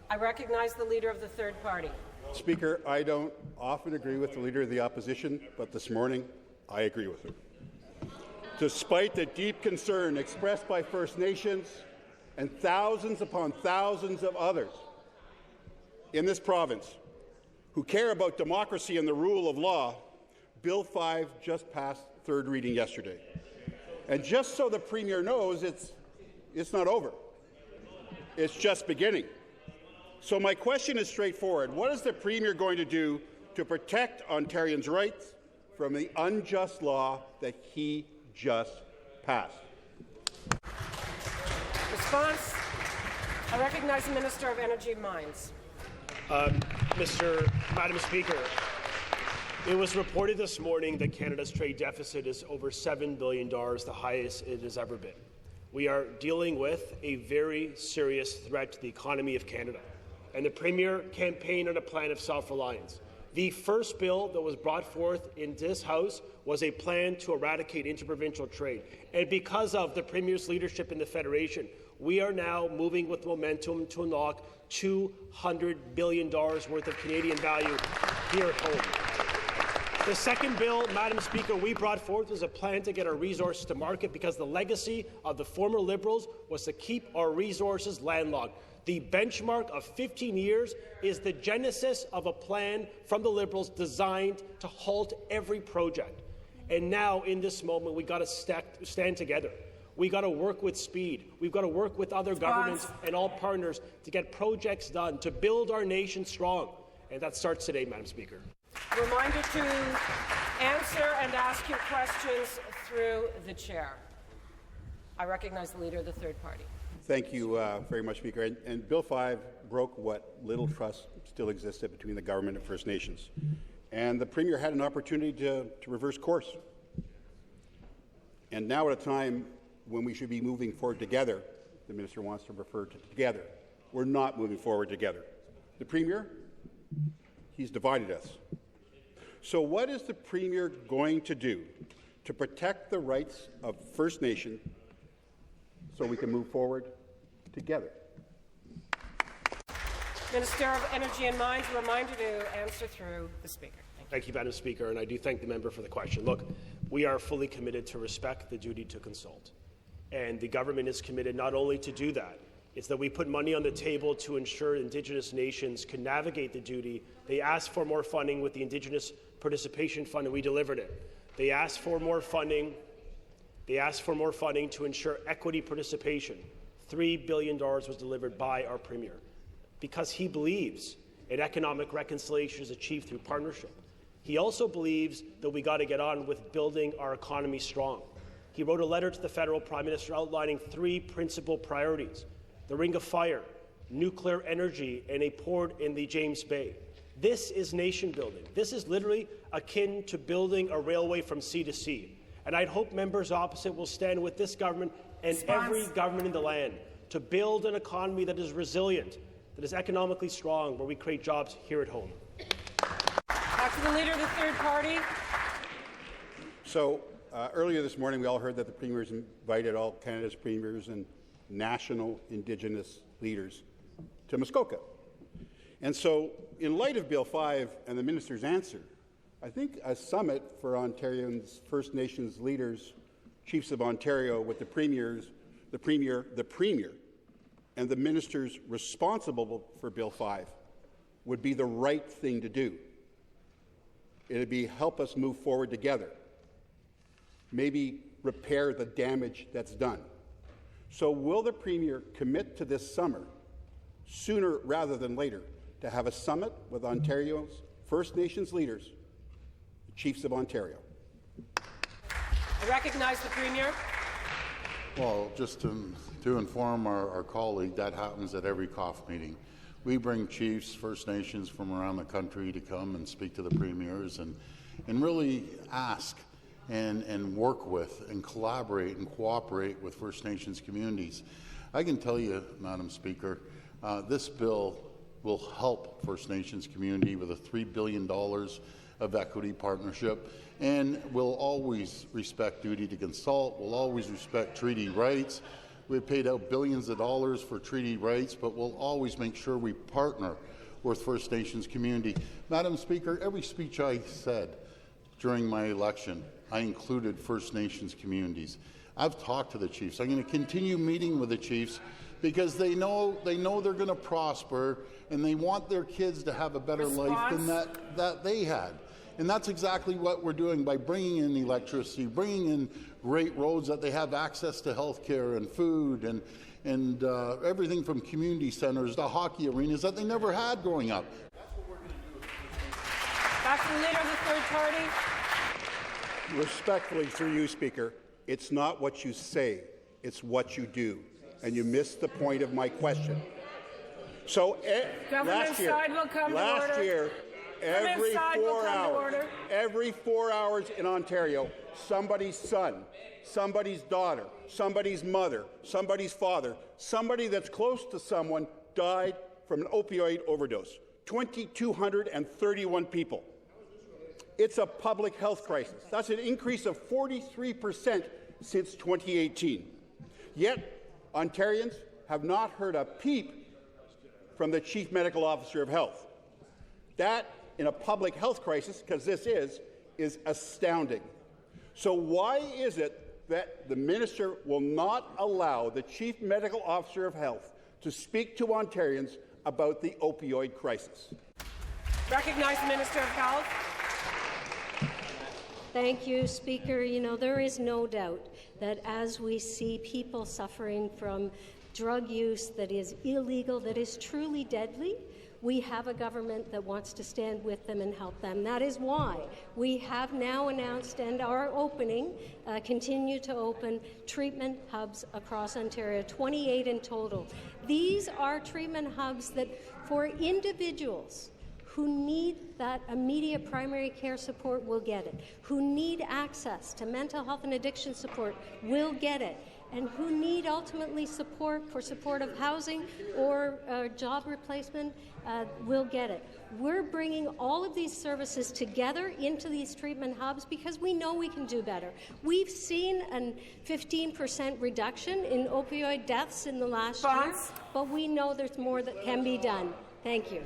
I recognize the Leader of the Third Party. Speaker, I don't often agree with the Leader of the Opposition, but this morning I agree with her. Despite the deep concern expressed by First Nations and thousands upon thousands of others in this province who care about democracy and the rule of law, Bill 5 just passed third reading yesterday. And just so the Premier knows, it's not over. It's just beginning. So my question is straightforward. What is the Premier going to do to protect Ontarians' rights from the unjust law that he just passed? Response. I recognize the Minister of Energy and Mines. Madam Speaker, it was reported this morning that Canada's trade deficit is over $7 billion, the highest it has ever been. We are dealing with a very serious threat to the economy of Canada, and the Premier campaigned on a plan of self-reliance. The first bill that was brought forth in this House was a plan to eradicate interprovincial trade. And because of the Premier's leadership in the Federation, we are now moving with momentum to unlock $200 billion worth of Canadian value here at home. The second bill, Madam Speaker, we brought forth was a plan to get our resources to market because the legacy of the former Liberals was to keep our resources landlocked. The benchmark of 15 years is the genesis of a plan from the Liberals designed to halt every project. And now, in this moment, we've got to stand together. We've got to work with speed. We've got to work with other governments and all partners to get projects done, to build our nation strong. And that starts today, Madam Speaker. Reminder to answer and ask your questions through the chair. I recognize the Leader of the Third Party. Thank you very much, Speaker. And Bill 5 broke what little trust still existed between the government and First Nations. And the Premier had an opportunity to reverse course. And now at a time when we should be moving forward together, the Minister wants to refer to together. We're not moving forward together. The Premier, he's divided us. So what is the Premier going to do to protect the rights of First Nation so we can move forward together? Minister of Energy and Mines, a reminder to answer through the Speaker. Thank you, Madam Speaker, and I do thank the member for the question. Look, we are fully committed to respect the duty to consult, and the government is committed not only to do that, it's that we put money on the table to ensure Indigenous nations can navigate the duty. They asked for more funding with the Indigenous Participation Fund, and we delivered it. They asked for more funding. To ensure equity participation. $3 billion was delivered by our Premier because he believes in economic reconciliation is achieved through partnership. He also believes that we got to get on with building our economy strong. He wrote a letter to the Federal Prime Minister outlining 3 principal priorities: the Ring of Fire, nuclear energy, and a port in the James Bay. This is nation building. This is literally akin to building a railway from sea to sea. And I'd hope members opposite will stand with this government and every government in the land to build an economy that is resilient, that is economically strong, where we create jobs here at home. Back to the Leader of the Third Party. So earlier this morning, we all heard that the Premier's invited all Canada's premiers and national Indigenous leaders to Muskoka. And so, in light of Bill 5 and the Minister's answer, I think a summit for Ontarians, First Nations leaders, chiefs of Ontario, with the Premier, and the ministers responsible for Bill 5 would be the right thing to do. It would be help us move forward together, maybe repair the damage that's done. So will the Premier commit to this summer, sooner rather than later, to have a summit with Ontario's First Nations leaders, the Chiefs of Ontario? I recognize the Premier. Well, just to inform our colleague, that happens at every COF meeting. We bring chiefs, First Nations from around the country to come and speak to the premiers and really ask and work with and collaborate and cooperate with First Nations communities. I can tell you, Madam Speaker, this bill will help First Nations community with a $3 billion of equity partnership, and will always respect duty to consult, will always respect treaty rights, We've paid out billions of dollars for treaty rights, but we'll always make sure we partner with First Nations community. Madam Speaker, every speech I said during my election, I included First Nations communities. I've talked to the chiefs. I'm going to continue meeting with the chiefs because they know they're going to prosper and they want their kids to have a better life than that they had. And that's exactly what we're doing by bringing in electricity, bringing in great roads that they have access to health care and food and everything from community centres to hockey arenas that they never had growing up. That's what we're going to do. Back to the Leader of the Third Party. Respectfully, through you, Speaker, it's not what you say, it's what you do. And you missed the point of my question. So last year, every 4 hours in Ontario, somebody's son, somebody's daughter, somebody's mother, somebody's father, somebody that's close to someone died from an opioid overdose. 2,231 people. It's a public health crisis. That's an increase of 43% since 2018. Yet, Ontarians have not heard a peep from the Chief Medical Officer of Health. That, in a public health crisis, because this is astounding. So why is it that the Minister will not allow the Chief Medical Officer of Health to speak to Ontarians about the opioid crisis? Recognize the Minister of Health. Thank you, Speaker. You know, there is no doubt that as we see people suffering from drug use that is illegal, that is truly deadly, we have a government that wants to stand with them and help them. That is why we have now announced and are opening, continue to open, treatment hubs across Ontario, 28 in total. These are treatment hubs that for individuals who need that immediate primary care support will get it, who need access to mental health and addiction support will get it, and who need ultimately support for supportive housing or job replacement will get it. We're bringing all of these services together into these treatment hubs because we know we can do better. We've seen a 15% reduction in opioid deaths in the last year, but we know there's more that can be done. Thank you.